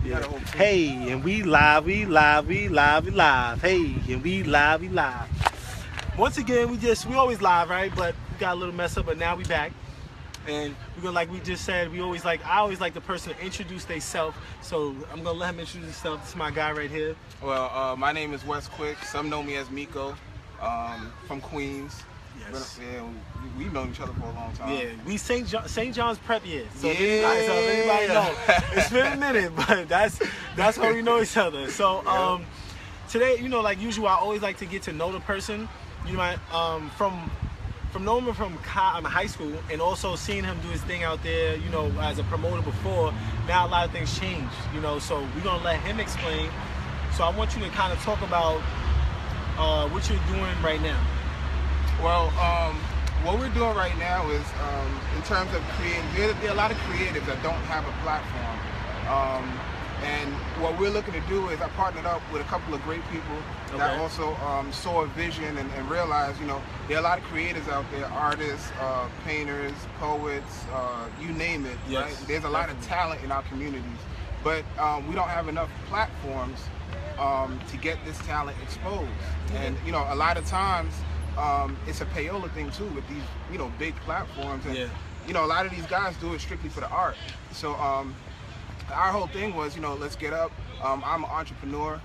Yeah. Hey, and we live, we live, we live, we live. Hey, and we live, we live. Once again, we always live, right? But we got a little mess up, but now we back. And we're gonna, like we just said, I always like the person to introduce themselves. So I'm gonna let him introduce himself. This is my guy right here. Well, my name is wesquik. Some know me as Miko, from Queens. Yes. Yeah, we've known each other for a long time. Yeah, we St. John's prep year. So Yeah. if anybody know, it's been a minute, but that's how we know each other. So today, like usual, I always like to get to know the person. From knowing him from high school, and also seeing him do his thing out there, as a promoter before. Now a lot of things change, So we're gonna let him explain. So I want you to kind of talk about what you're doing right now. Well, what we're doing right now is, in terms of creating, there are a lot of creatives that don't have a platform. And what we're looking to do is I partnered up with a couple of great people that also saw a vision and realized, there are a lot of creators out there, artists, painters, poets, you name it. Yes, right? There's a lot of talent in our communities, but we don't have enough platforms to get this talent exposed. And a lot of times it's a payola thing too with these big platforms, and a lot of these guys do it strictly for the art. So our whole thing was, let's get up. I'm an entrepreneur.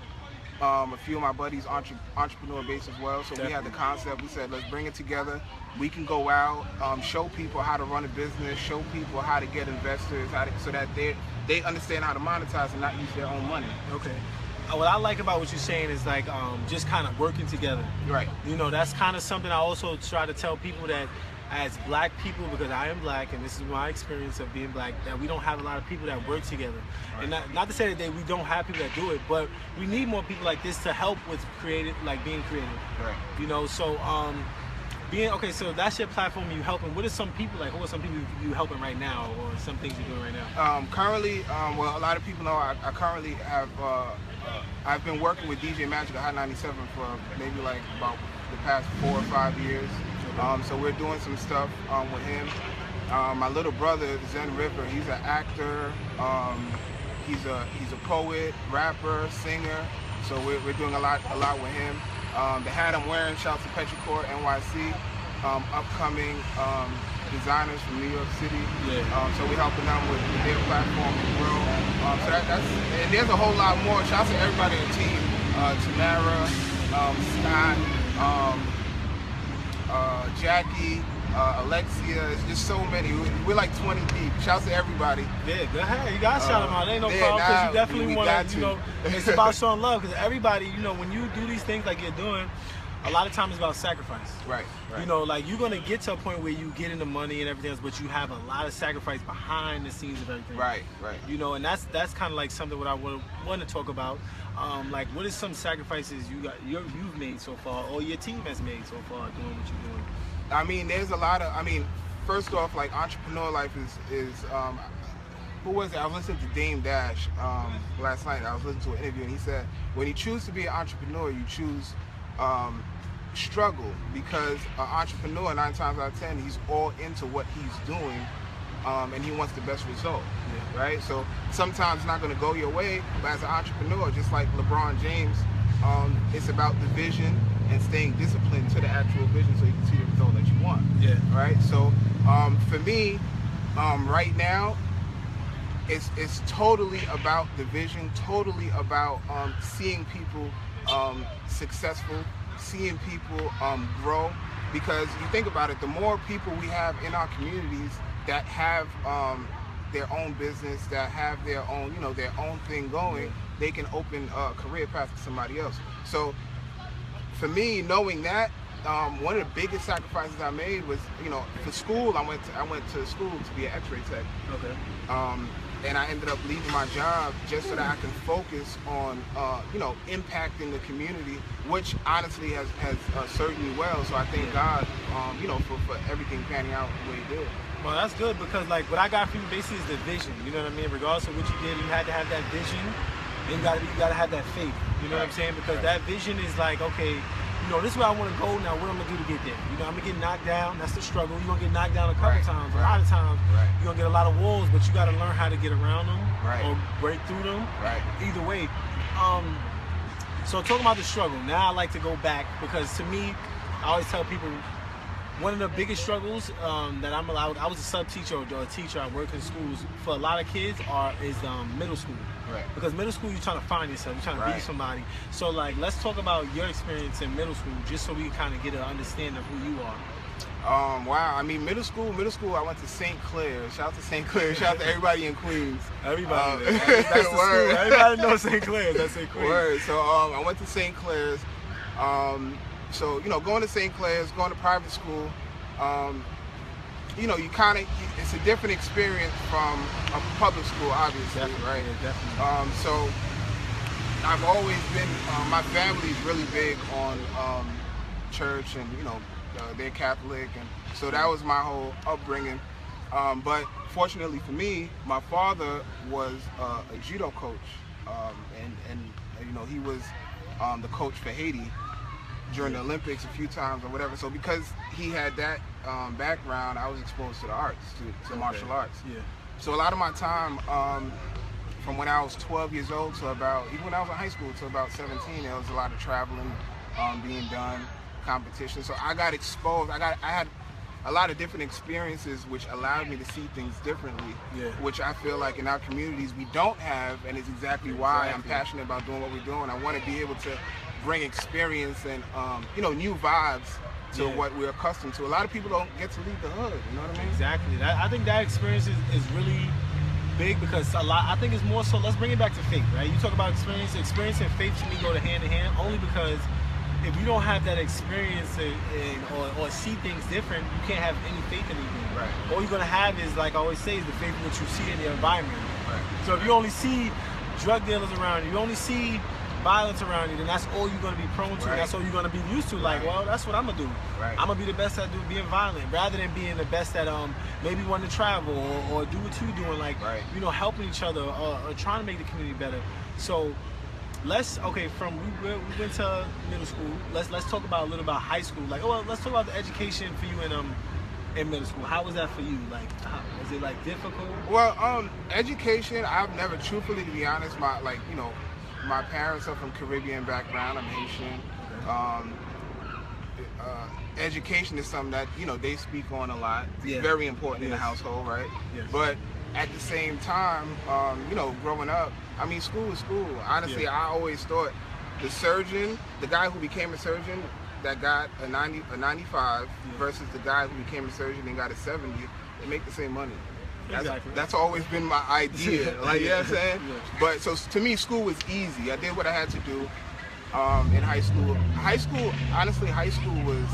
A few of my buddies entrepreneur based as well. So we had the concept. We said, let's bring it together. We can go out, show people how to run a business, show people how to get investors, so that they understand how to monetize and not use their own money. Okay. What I like about what you're saying is like just kind of working together. Right. That's kind of something I also try to tell people, that as black people, because I am black and this is my experience of being black, that we don't have a lot of people that work together. Right. And not to say that we don't have people that do it, but we need more people like this to help with being creative. Right. So that's your platform. You helping. What are some people like? Who are some people you helping right now, or some things you're doing right now? Currently, well, a lot of people know I currently have. I've been working with DJ Magic at Hot 97 for maybe like about the past 4 or 5 years. So we're doing some stuff with him. My little brother, Zen River, he's an actor. He's a poet, rapper, singer. So we're doing a lot with him. The hat I'm wearing, shouts to Petrichor NYC, upcoming designers from New York City. So we're helping them with their platform as well. So and there's a whole lot more. Shouts to everybody on the team, Tamara, Scott, Jackie, Alexia. It's just so many. We're like 20 deep. Shouts to everybody. Yeah, go ahead. You gotta shout them out. Ain't no problem, because you definitely want to. It's about showing love, because everybody, when you do these things like you're doing, a lot of times it's about sacrifice. Right. Like you're gonna get to a point where you get into money and everything else, but you have a lot of sacrifice behind the scenes of everything. Right. And that's kind of like something what I want to talk about. Like, what is some sacrifices you've made so far, or your team has made so far doing what you're doing? I mean, there's a lot of. First off, like entrepreneur life is. Who was it? I was listening to Dame Dash last night. I was listening to an interview, and he said, when you choose to be an entrepreneur, you choose struggle, because an entrepreneur 9 times out of 10, he's all into what he's doing, and he wants the best result. Right? So sometimes it's not going to go your way, but as an entrepreneur, just like LeBron James, it's about the vision and staying disciplined to the actual vision so you can see the result that you want. Right? So for me, right now, it's totally about the vision, totally about seeing people successful, seeing people grow. Because you think about it, the more people we have in our communities that have their own business, that have their own, their own thing going, they can open a career path to somebody else. So for me, knowing that, one of the biggest sacrifices I made was, for school, I went to school to be an X-ray tech. And I ended up leaving my job just so that I can focus on, impacting the community, which honestly has served me well. So I thank God, for everything panning out the way it did. Well, that's good, because like what I got from you basically is the vision. You know what I mean? Regardless of what you did, you had to have that vision, and you gotta have that faith. You know what I'm saying? Because that vision is like, okay, you know, this is where I want to go. Now, what I'm gonna do to get there? You know, I'm gonna get knocked down. That's the struggle. You're gonna get knocked down a couple times. A lot of times, you're gonna get a lot of walls, but you gotta learn how to get around them or break through them. Either way. So talking about the struggle. Now I like to go back because to me, I always tell people one of the biggest struggles that I'm allowed. I was a sub teacher or a teacher. I work in schools for a lot of kids is middle school. Because middle school, you're trying to find yourself. You're trying to be somebody. So like, let's talk about your experience in middle school, just so we can kind of get an understanding of who you are. Wow. I mean, middle school, I went to St. Clair. Shout out to St. Clair. Shout out to everybody in Queens. Everybody. That's the school. Everybody knows St. Clair. That's St. Clair. Word. So I went to St. Clair's. So, you know, going to St. Clair's, going to private school, you know, it's a different experience from a public school, obviously, right? Yeah, definitely. So I've always been, my family's really big on church, and, you know, they're Catholic, and so that was my whole upbringing. But fortunately for me, my father was a judo coach, and you know, he was the coach for Haiti during the Olympics a few times or whatever. So because he had that background, I was exposed to the arts, to martial arts. So a lot of my time, from when I was 12 years old to about, even when I was in high school to about 17, there was a lot of traveling being done, competition. So I got exposed. I had a lot of different experiences which allowed me to see things differently, which I feel like in our communities we don't have, and it's exactly why I'm passionate about doing what we're doing. I want to be able to bring experience and you know, new vibes to what we're accustomed to. A lot of people don't get to leave the hood, you know what I mean? Exactly. I think that experience is really big, because I think it's more so, let's bring it back to faith, right? You talk about experience and faith to me go hand in hand, only because if you don't have that experience or see things different, you can't have any faith in anything. All you're gonna have is, like I always say, is the faith in what you see in your environment. So if you only see drug dealers around you only see violence around you, then that's all you're gonna be prone to. That's all you're gonna be used to. Like, well, that's what I'm gonna do. I'm gonna be the best at being violent, rather than being the best at maybe wanting to travel or do what you're doing, like you know, helping each other or trying to make the community better. So let's we went to middle school. Let's talk about a little about high school. Like, let's talk about the education for you in middle school. How was that for you? Like, was it like difficult? Well, education, I've never, truthfully, to be honest, my parents are from Caribbean background. I'm Haitian. Education is something that, you know, they speak on a lot. It's very important in the household, right? But at the same time, you know, growing up, I mean, school is school. Honestly, I always thought the guy who became a surgeon that got a 95 versus the guy who became a surgeon and got a 70, they make the same money. That's always been my idea. Like, you know what I'm saying? But so to me, school was easy. I did what I had to do in high school. Honestly, high school was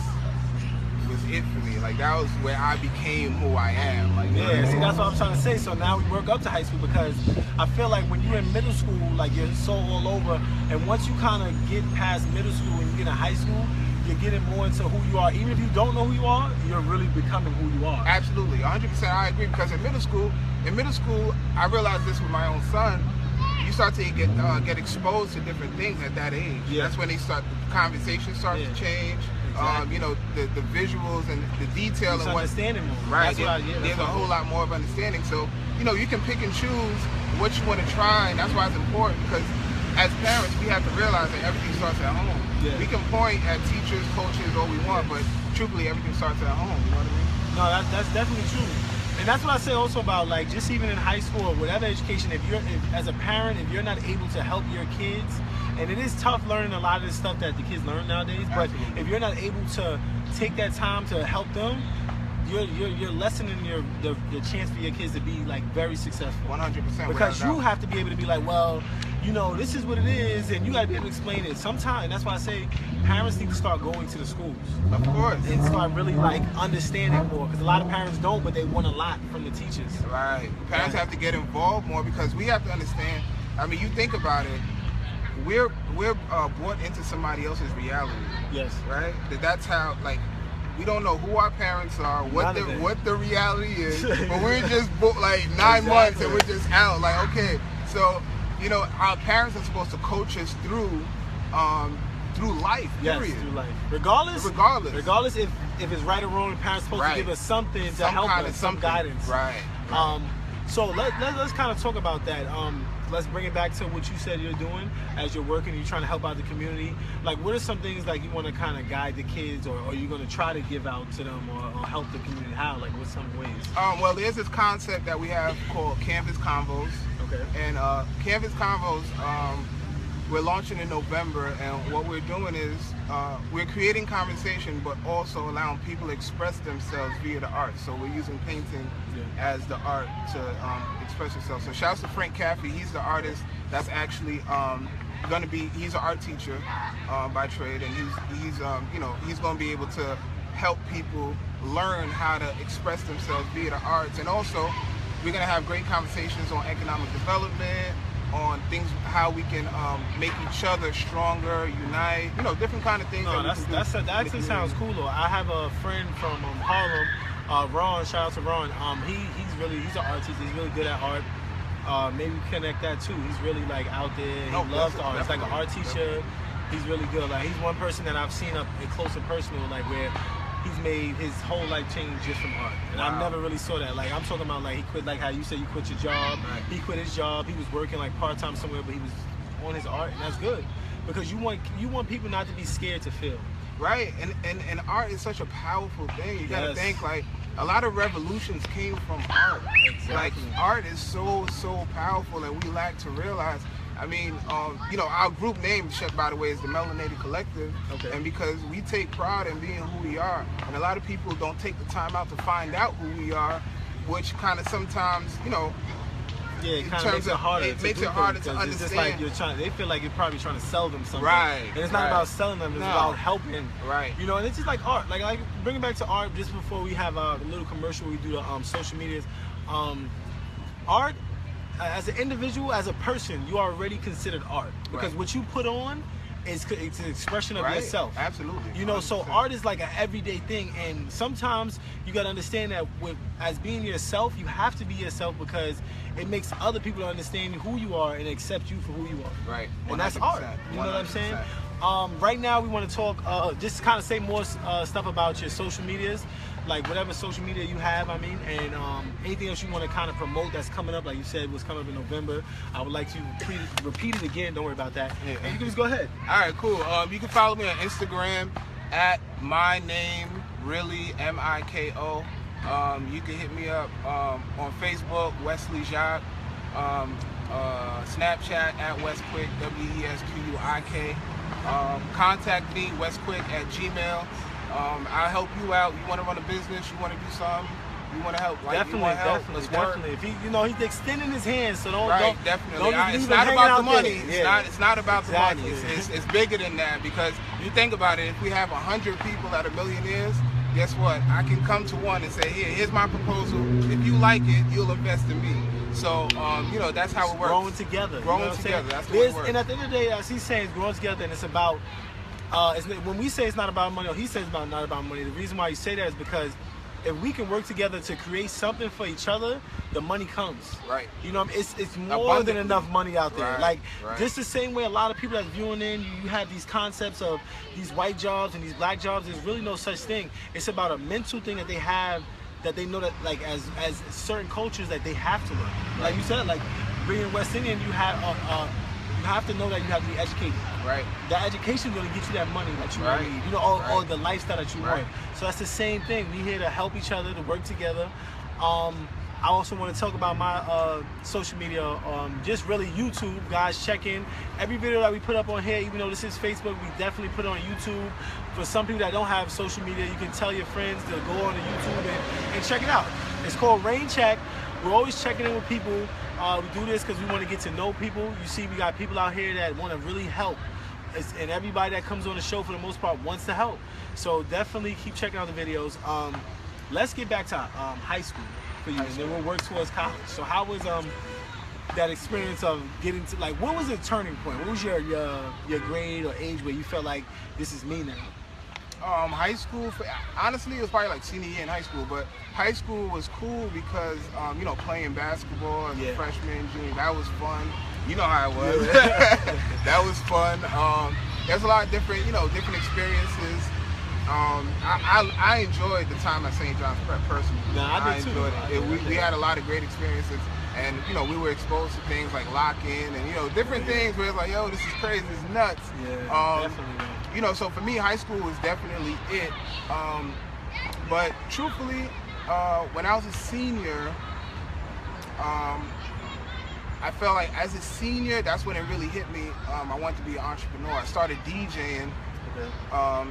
it for me. Like, that was where I became who I am. Like, see, that's what I'm trying to say. So now we work up to high school, because I feel like when you're in middle school, like, you're so all over, and once you kind of get past middle school and you get in high school, you're getting more into who you are. Even if you don't know who you are, you're really becoming who you are. Absolutely, 100%. I agree, because in middle school, I realized this with my own son. You start to get exposed to different things at that age. That's when the conversation starts to change. You know, the visuals and the detail and understanding more. Right. There's a whole lot more of understanding. So, you know, you can pick and choose what you want to try, and that's why it's important, because as parents, we have to realize that everything starts at home. We can point at teachers, coaches, all we want, but truthfully, everything starts at home. You know what I mean? No, that's definitely true. And that's what I say also about, like, just even in high school or whatever education, if as a parent, if you're not able to help your kids, and it is tough learning a lot of this stuff that the kids learn nowadays, but if you're not able to take that time to help them, you're lessening the chance for your kids to be, like, very successful. 100%. Because you have to be able to be like, well, you know, this is what it is, and you got to be able to explain it. Sometimes, that's why I say parents need to start going to the schools. Of course. And start really, like, understanding more, because a lot of parents don't, but they want a lot from the teachers. Right. Parents have to get involved more, because we have to understand. I mean, you think about it. We're brought into somebody else's reality. Right. That's how, like, we don't know who our parents are, what the reality is, but we're just like 9 months and we're just out. Like, okay, so, you know, our parents are supposed to coach us through through life. Period. Yes, through life. Regardless if it's right or wrong, the parents supposed to give us something to help us, some guidance. Right. So let's kind of talk about that. Let's bring it back to what you said you're doing as you're working. You're trying to help out the community. Like, what are some things like you want to kind of guide the kids, or you're going to try to give out to them, or help the community? How? Like, what's some ways? Well, there's this concept that we have called Canvas Convos. Okay. And Canvas Convos, we're launching in November, and what we're doing is we're creating conversation, but also allowing people to express themselves via the art. So we're using painting as the art to express yourself. So shouts to Frank Caffey. He's the artist that's actually he's an art teacher by trade, and he's going to be able to help people learn how to express themselves via the arts. And also we're going to have great conversations on economic development, on things, how we can make each other stronger, unite, different kind of things. That actually sounds cool. Though. I have a friend from Harlem, Ron. Shout out to Ron. He's an artist. He's really good at art. Maybe connect that too. He's really like out there. He loves art. He's like an art teacher. He's really good. Like, he's one person that I've seen up close and personal, like where he's made his whole life change just from art. And I never really saw that. Like, I'm talking about, like, he quit, like how you said you quit your job. Right. He quit his job. He was working like part-time somewhere, but he was on his art, and that's good. Because you want people not to be scared to feel. Right, and art is such a powerful thing. You gotta think, like, a lot of revolutions came from art. Exactly. Like, art is so powerful, and we lack to realize. I mean, our group name, by the way, is the Melanated Collective. Okay. And because we take pride in being who we are, and a lot of people don't take the time out to find out who we are, which kind of sometimes, it kind of makes it harder. It makes it harder to understand. It's just like they feel like you're probably trying to sell them something. Right. And it's not about selling them. It's about helping. Right. And it's just like art. Like bring it back to art. Just before we have a little commercial, we do the social medias. Art, as an individual, as a person, you are already considered art because what you put on it's an expression of yourself. Absolutely. So art is like an everyday thing, and sometimes you got to understand that as being yourself, you have to be yourself because it makes other people understand who you are and accept you for who you are. Right. 100%. And that's art. You know what I'm saying? Right now we want to talk, just kind of say more stuff about your social medias, like whatever social media you have, and anything else you want to kind of promote that's coming up, like you said was coming up in November. I would like to repeat it again, don't worry about that. Yeah. And you can just go ahead. All right, cool. You can follow me on Instagram at my name, really, Miko. You can hit me up on Facebook, Wesley Jacques, Snapchat at wesquik, WESQUIK. Contact me, wesquik@gmail.com. I'll help you out. You want to run a business, you want to do something, you want to help. Like, definitely. If he's extending his hands, so don't definitely. Don't it's not about the money. There. It's not about the money. It's bigger than that, because you think about it. If we have 100 people that are millionaires, guess what? I can come to one and say, here's my proposal. If you like it, you'll invest in me. So, that's how it works. Growing together. That's what it works. And at the end of the day, as he's saying, it's growing together, and it's about, when we say it's not about money, or he says it's not about money, the reason why you say that is because if we can work together to create something for each other, the money comes. Right. It's more than enough money out there. Right. Just the same way a lot of people that's viewing in, you have these concepts of these white jobs and these black jobs. There's really no such thing. It's about a mental thing that they have, that they know that, like, as certain cultures that they have to learn. Like you said, like being West Indian, you have to know that you have to be educated. Right. The education is going to get you that money that you need, or the lifestyle that you want. So that's the same thing. We're here to help each other, to work together. I also want to talk about my social media, just really YouTube. Guys, check in. Every video that we put up on here, even though this is Facebook, we definitely put it on YouTube. For some people that don't have social media, you can tell your friends to go on to YouTube and check it out. It's called Rain Check. We're always checking in with people. We do this because we want to get to know people. You see, we got people out here that want to really help. And everybody that comes on the show, for the most part, wants to help. So definitely keep checking out the videos. Let's get back to high school for you, and then we'll work towards college. So how was that experience of getting to, like, what was the turning point? What was your grade or age where you felt like, this is me now? High school, honestly, it was probably like senior year in high school, but high school was cool because, playing basketball as a freshman, junior, that was fun. You know how it was. That was fun. there's a lot of different, different experiences. I enjoyed the time at St. John's Prep personally. Nah, I did enjoyed too. it. We had a lot of great experiences, and we were exposed to things like lock-in and different things where it's like, yo, this is crazy, this is nuts. Yeah, definitely. So for me, high school was definitely it. But truthfully, when I was a senior, I felt like as a senior, that's when it really hit me. I wanted to be an entrepreneur. I started DJing.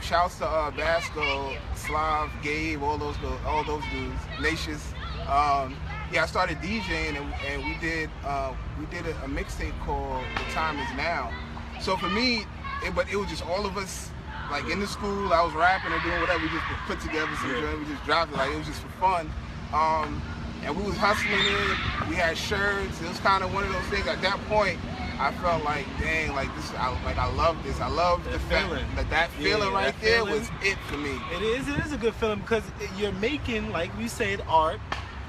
Shouts to Basco, Slav, Gabe, all those dudes, Nacious. I started DJing and we did a mixtape called The Time Is Now. So for me, it was just all of us like in the school. I was rapping or doing whatever. We just put together some joint. We just dropped it. Like it was just for fun. And we was hustling it. We had shirts. It was kind of one of those things. At that point, I felt like, dang, like this. I love this. I love the feeling. That feeling right there was it for me. It is a good feeling because you're making, like we said, art,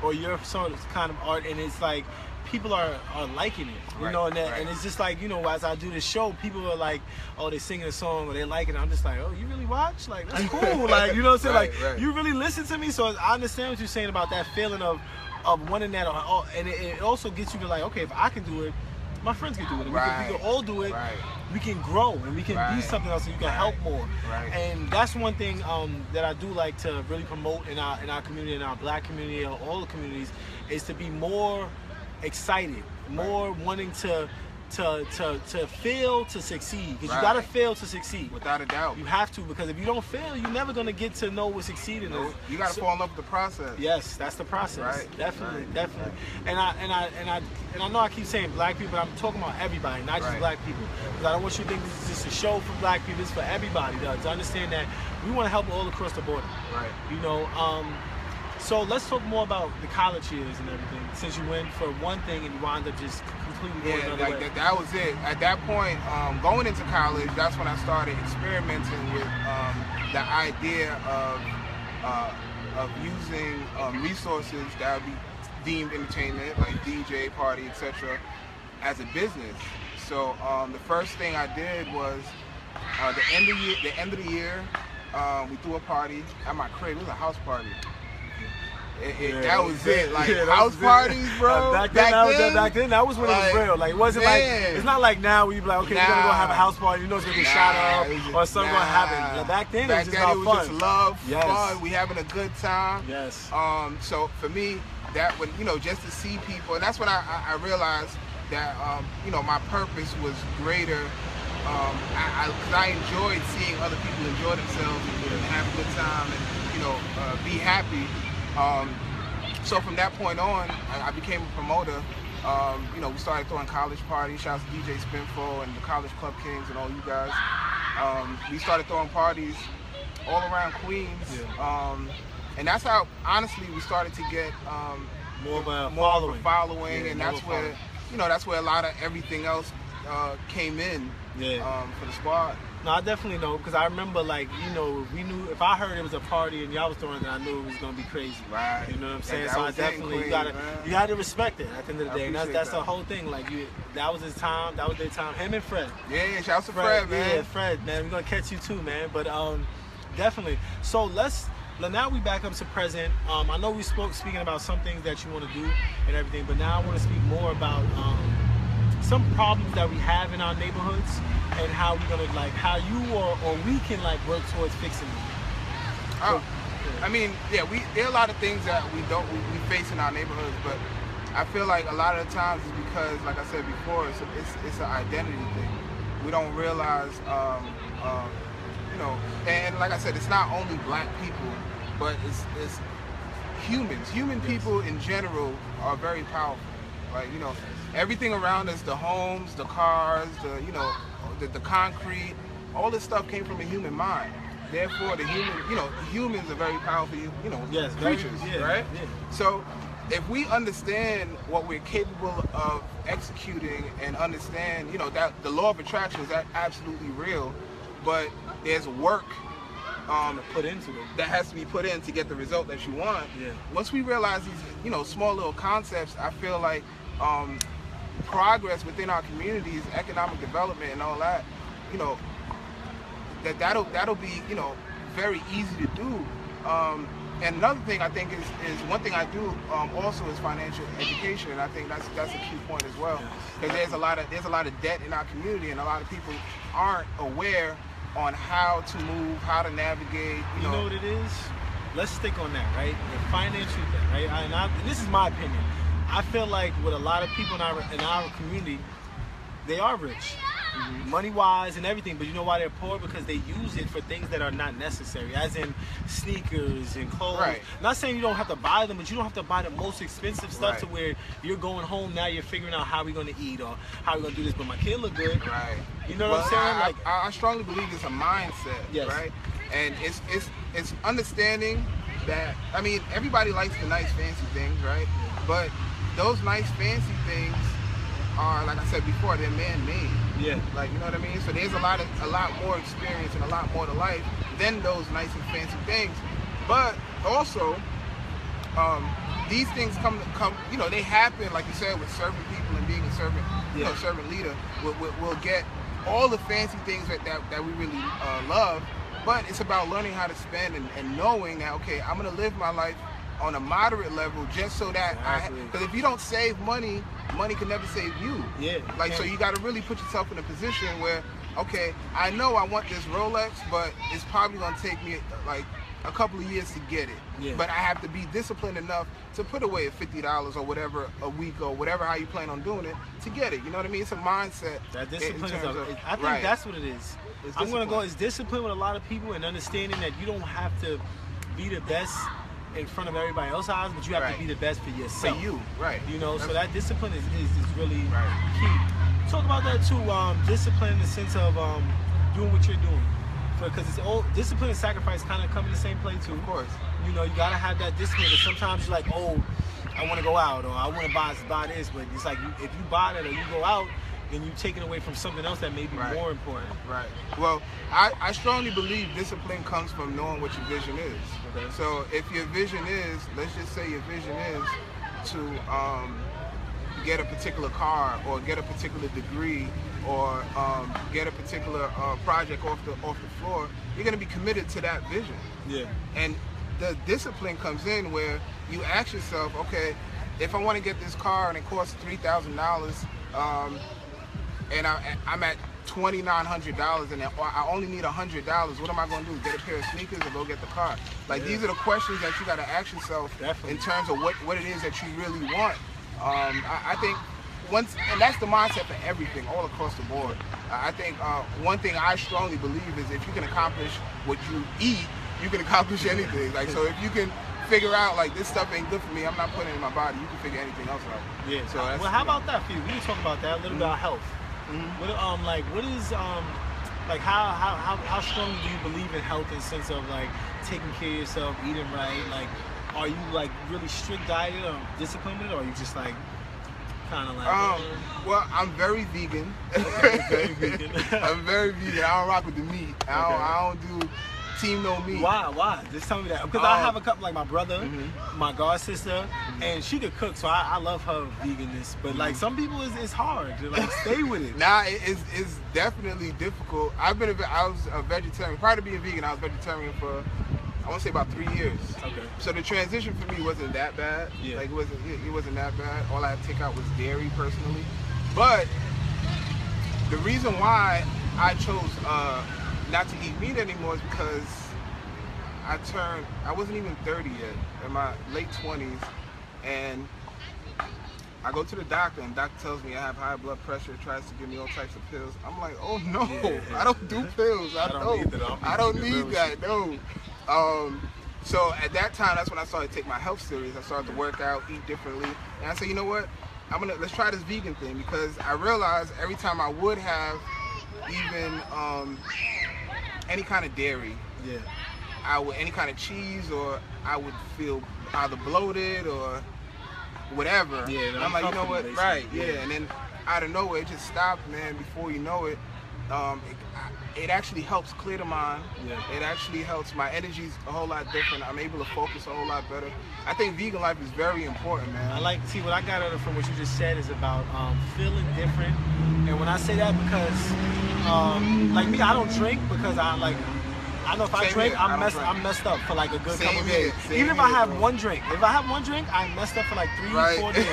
or your sort of kind of art, and it's like people are liking it, and it's just like, as I do this show, people are like, oh, they singing a song or they like it. I'm just like, oh, you really watch? Like, that's cool. Like, you know what I'm saying? You really listen to me. So I understand what you're saying about that feeling of wanting that, and it also gets you to like, okay, if I can do it, my friends can do it. We can all do it. We can grow and we can be something else, and you can help more. And that's one thing that I do like to really promote in our community, in our black community, or all the communities, is to be more excited, more wanting to fail to succeed, because you gotta fail to succeed. Without a doubt, you have to, because if you don't fail, you're never gonna get to know what succeeding is. You gotta fall in love with the process. Yes, that's the process. Definitely. And I know I keep saying black people, but I'm talking about everybody, not just black people, because I don't want you to think this is just a show for black people. It's for everybody to understand that we want to help all across the border. So let's talk more about the college years and everything. Since you went for one thing and you wound up just completely going another way. That was it. At that point, going into college, that's when I started experimenting with the idea of using resources that would be deemed entertainment, like DJ, party, etc., as a business. So the first thing I did was the end of the year, we threw a party at my crib. It was a house party. That was it. Like house parties, bro. Back then, that was when it was real. Like it wasn't like, it's not like now where you be like, okay, we're gonna go have a house party. You know it's gonna get shot up or something gonna happen. Back then, it was just about fun. Just love, fun. We having a good time. Yes. So for me, that when just to see people, and that's when I realized that my purpose was greater. Because I enjoyed seeing other people enjoy themselves and have a good time and be happy. So from that point on, I became a promoter. We started throwing college parties. Shouts to DJ Spinfo and the College Club Kings and all you guys. We started throwing parties all around Queens. And that's how, honestly, we started to get more of a following, and that's where that's where a lot of everything else came in for the squad. No, I definitely know, because I remember, like, we knew if I heard it was a party and y'all was throwing it, I knew it was gonna be crazy. You know what I'm saying? So I definitely, you gotta respect it at the end of the day, and that's the whole thing. Like, that was his time, that was their time. Him and Fred. Yeah, shouts to Fred, man. Yeah, Fred, man. We're gonna catch you too, man. But definitely. So now we back up to present. I know we speaking about some things that you want to do and everything, but now I want to speak more about some problems that we have in our neighborhoods, and how we're gonna, like, how you or we can, like, work towards fixing them. I mean, there are a lot of things that we face in our neighborhoods, but I feel like a lot of the times it's because, like I said before, it's an identity thing. We don't realize, and like I said, it's not only black people, but it's humans. Human people in general are very powerful. Like, everything around us, the homes, the cars, the concrete, all this stuff came from a human mind. Therefore, humans are very powerful, creatures, right? Yeah. So, if we understand what we're capable of executing and understand, that the law of attraction is absolutely real, but there's work put into it that has to be put in to get the result that you want. Once we realize these, small little concepts, I feel like progress within our communities, economic development and all that, that'll be, you know, very easy to do. And another thing I think is one thing I do also is financial education, and I think that's a key point as well, because there's a lot of debt in our community, and a lot of people aren't aware on how to move, how to navigate. You know what it is? Let's stick on that, right? The financial thing, right? And this is my opinion. I feel like with a lot of people in our community, they are rich, money-wise and everything, but you know why they're poor? Because they use it for things that are not necessary, as in sneakers and clothes. Right. Not saying you don't have to buy them, but you don't have to buy the most expensive stuff to where you're going home now, you're figuring out how we're going to eat or how we're going to do this, but my kid look good. Right. You know what I'm saying? I strongly believe it's a mindset, right? And it's understanding that, I mean, everybody likes the nice fancy things, right? But those nice fancy things are, like I said before, they're man-made. Yeah. Like, you know what I mean? So there's a lot more experience and a lot more to life than those nice and fancy things. But also, these things come, you know, they happen, like you said, with serving people and being a servant, you know, servant leader. We'll get all the fancy things that we really love, but it's about learning how to spend and knowing that, okay, I'm gonna live my life on a moderate level, just so that because if you don't save money, money can never save you. Yeah. Like, so you got to really put yourself in a position where, okay, I know I want this Rolex, but it's probably gonna take me like a couple of years to get it. Yeah. But I have to be disciplined enough to put away $50 or whatever a week or whatever, how you plan on doing it, to get it. You know what I mean? It's a mindset. That discipline I think that's what it is. I'm gonna go as discipline with a lot of people and understanding that you don't have to be the best in front of everybody else's eyes, but you have to be the best for yourself. For you, right. You know, so that discipline is really key. Talk about that too, discipline in the sense of doing what you're doing. Because it's all discipline and sacrifice kind of come in the same play too. Of course. You know, you gotta have that discipline, because sometimes you're like, oh, I wanna go out, or I wanna buy this, but it's like, if you buy that or you go out, then you're taking away from something else that may be more important. Right. Well, I strongly believe discipline comes from knowing what your vision is. Okay. So if your vision is, let's just say your vision is to get a particular car or get a particular degree or get a particular project off the floor, you're going to be committed to that vision. Yeah. And the discipline comes in where you ask yourself, okay, if I want to get this car and it costs $3,000, and I'm at $2,900 and I only need $100, what am I going to do? Get a pair of sneakers or go get the car? Like, these are the questions that you got to ask yourself in terms of what it is that you really want. I think and that's the mindset for everything, all across the board. I think one thing I strongly believe is if you can accomplish what you eat, you can accomplish anything. Like, so if you can figure out, like, this stuff ain't good for me, I'm not putting it in my body, you can figure anything else out. Yeah. So well, how about that for you? We can talk about that a little bit about health. What what is like how strongly do you believe in health in the sense of like taking care of yourself, eating right? Like, are you like really strict diet or disciplined with it, or are you just like kind of like? Well, I'm very vegan. Very vegan. I'm very vegan. I don't rock with the meat. I don't do team no meat. Why? Just tell me that. Because I have a couple, like my brother, my god sister, and she could cook, so I love her veganness. But like some people, it's hard to like stay with it. Nah, it's definitely difficult. I was a vegetarian. Prior to being vegan, I was vegetarian for, I want to say, about 3 years. Okay. So the transition for me wasn't that bad. Yeah. Like, it wasn't that bad. All I had to take out was dairy personally. But the reason why I chose not to eat meat anymore is because I wasn't even 30 yet, in my late 20s, and I go to the doctor, and the doctor tells me I have high blood pressure, tries to give me all types of pills. I'm like, oh no, I don't do pills. I don't need that, no. So at that time, that's when I started to take my health serious. I started to work out, eat differently, and I said, you know what? Let's try this vegan thing, because I realized every time I would have even any kind of dairy, any kind of cheese, or I would feel either bloated or whatever. Yeah, I'm like, you know what? Right, and then out of nowhere, it just stopped, man. Before you know it, it actually helps clear the mind. It actually helps. My energy's a whole lot different. I'm able to focus a whole lot better. I think vegan life is very important, man. I like to see what I got out of it from what you just said is about feeling different. And when I say that, because like me, I don't drink because I know if I drink, I'm messed up for like a good couple days. Even if I have one drink, I'm messed up for like 3-4 days.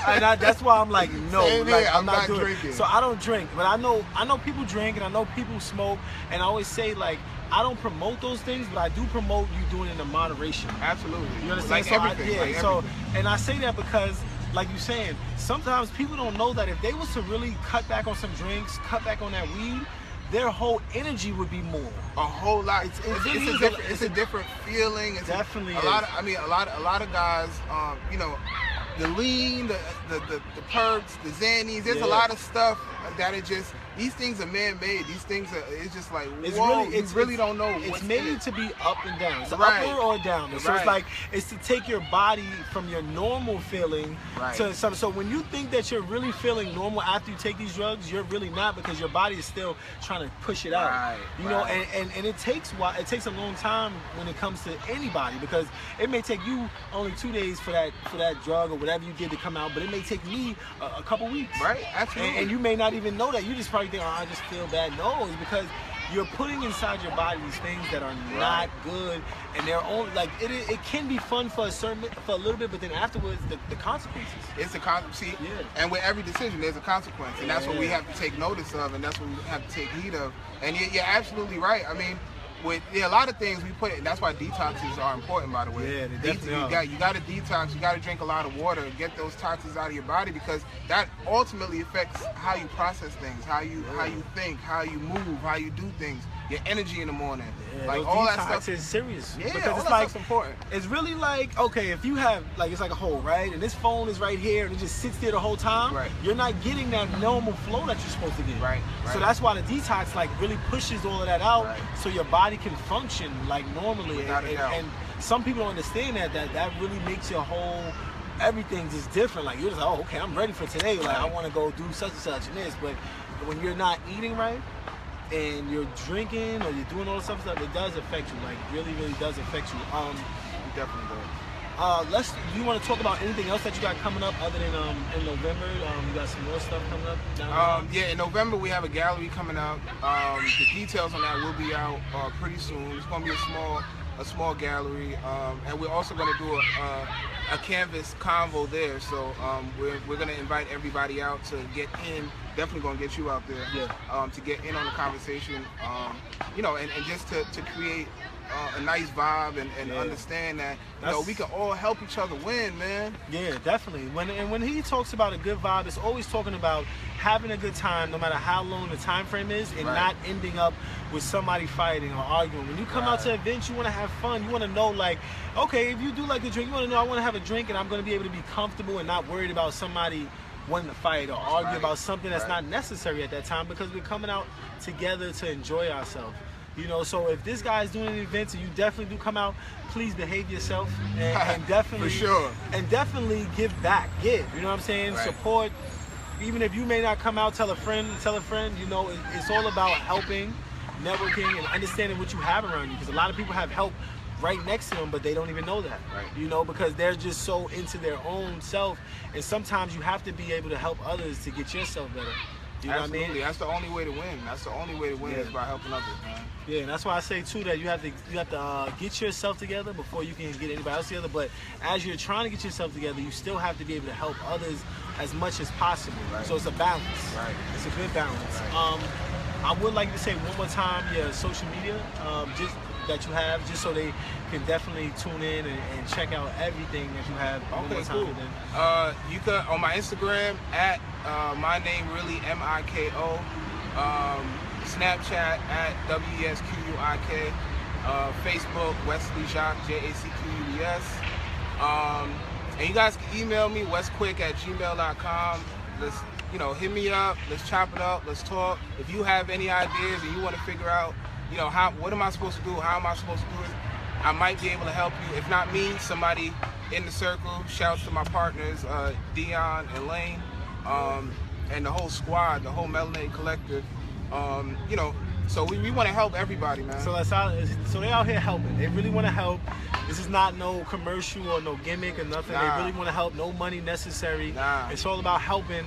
And that's why I'm like, no, I'm not drinking. So I don't drink, but I know people drink and I know people smoke, and I always say like, I don't promote those things, but I do promote you doing it in moderation. Absolutely. You understand? Like everything. And I say that because, like you're saying, sometimes people don't know that if they was to really cut back on some drinks, cut back on that weed, their whole energy would be more. A whole lot. It's a different feeling. It's definitely a lot. A lot of guys, you know, the lean, the perks, the Xannies. There's a lot of stuff that it just. These things are man-made. These things are. It's just like, whoa, you really don't know. It's made to be up and down. It's upward or down. So it's like, it's to take your body from your normal feeling to some. So when you think that you're really feeling normal after you take these drugs, you're really not, because your body is still trying to push it out. You know, and it takes a long time when it comes to anybody, because it may take you only 2 days for that drug or whatever you did to come out, but it may take me a couple weeks. Right, absolutely. And you may not even know that. You just probably think, oh, I just feel bad. No, it's because you're putting inside your body these things that are not good, and they're only like it can be fun for a little bit, but then afterwards the consequences. It's a consequence. And with every decision there's a consequence, and that's what we have to take notice of, and that's what we have to take heed of. And you're absolutely right. I mean, with a lot of things we put, and that's why detoxes are important, by the way. Yeah, they definitely are. You got to detox. You got to drink a lot of water, get those toxins out of your body, because that ultimately affects how you process things, how you think, how you move, how you do things, your energy in the morning. Like all that stuff is serious. Yeah, because it's like important. It's really like, okay, if you have like, it's like a hole, right? And this phone is right here and it just sits there the whole time. You're not getting that normal flow that you're supposed to get. So that's why the detox like really pushes all of that out, so your body can function like normally. And some people don't understand that really makes your whole everything just different. Like you're just like, oh, okay, I'm ready for today. Like I want to go do such and such and this. But when you're not eating right and you're drinking or you're doing all this stuff, it does affect you. Like really does affect you. It definitely does. Do you want to talk about anything else that you got coming up other than in November? You got some more stuff coming up? Yeah, in November we have a gallery coming out. The details on that will be out pretty soon. It's going to be a small gallery, and we're also going to do a canvas convo there. So we're going to invite everybody out to get in. Definitely going to get you out there to get in on the conversation. You know, and just to create a nice vibe and understand that we can all help each other win, man. Yeah, definitely. When he talks about a good vibe, it's always talking about having a good time, no matter how long the time frame is, and not ending up with somebody fighting or arguing. When you come out to events, you want to have fun. You want to know, like, okay, if you do like to drink, you want to know, I want to have a drink, and I'm going to be able to be comfortable and not worried about somebody wanting to fight or argue about something that's not necessary at that time, because we're coming out together to enjoy ourselves. You know, so if this guy's doing an event and you definitely do come out, please behave yourself and definitely, for sure, and definitely give back. You know what I'm saying? Support. Even if you may not come out, tell a friend. You know, it's all about helping, networking, and understanding what you have around you. Because a lot of people have help right next to them, but they don't even know that. You know, because they're just so into their own self, and sometimes you have to be able to help others to get yourself better. You know what I mean? That's the only way to win. That's the only way to win is by helping others, man. Yeah, and that's why I say too that you have to get yourself together before you can get anybody else together. But as you're trying to get yourself together, you still have to be able to help others as much as possible. So it's a balance. It's a good balance. I would like to say one more time your social media, just that you have, just so they can definitely tune in and check out everything that you have. Okay, cool. You can on my Instagram at my name really MIKO. Snapchat at WESQUIK. Facebook Wesley Jacques JACQUES. And you guys can email me wesquik@gmail.com. Let's hit me up. Let's chop it up. Let's talk. If you have any ideas and you want to figure out, what am I supposed to do? How am I supposed to do it? I might be able to help you. If not me, somebody in the circle. Shouts to my partners, Dion and Lane, and the whole squad, the whole Melanated Collective. So we want to help everybody, man. So so they out here helping. They really want to help. This is not no commercial or no gimmick or nothing. Nah. They really want to help. No money necessary. Nah. It's all about helping.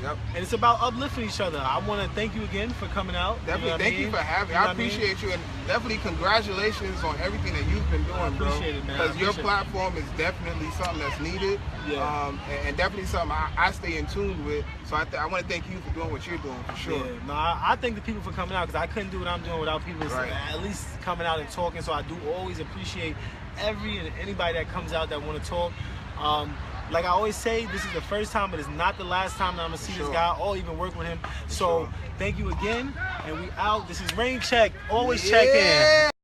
Yep. And it's about uplifting each other. I want to thank you again for coming out. Definitely, thank you for having me. I appreciate you, and definitely congratulations on everything that you've been doing, bro. I appreciate it, man. Because your platform is definitely something that's needed, and definitely something I stay in tune with. So I want to thank you for doing what you're doing, for sure. Yeah, no, I thank the people for coming out, because I couldn't do what I'm doing without people at least coming out and talking. So I do always appreciate every and anybody that comes out that want to talk. Like I always say, this is the first time, but it's not the last time that I'm gonna see this guy or even work with him. So thank you again, and we out. This is Rain Check. Always check in.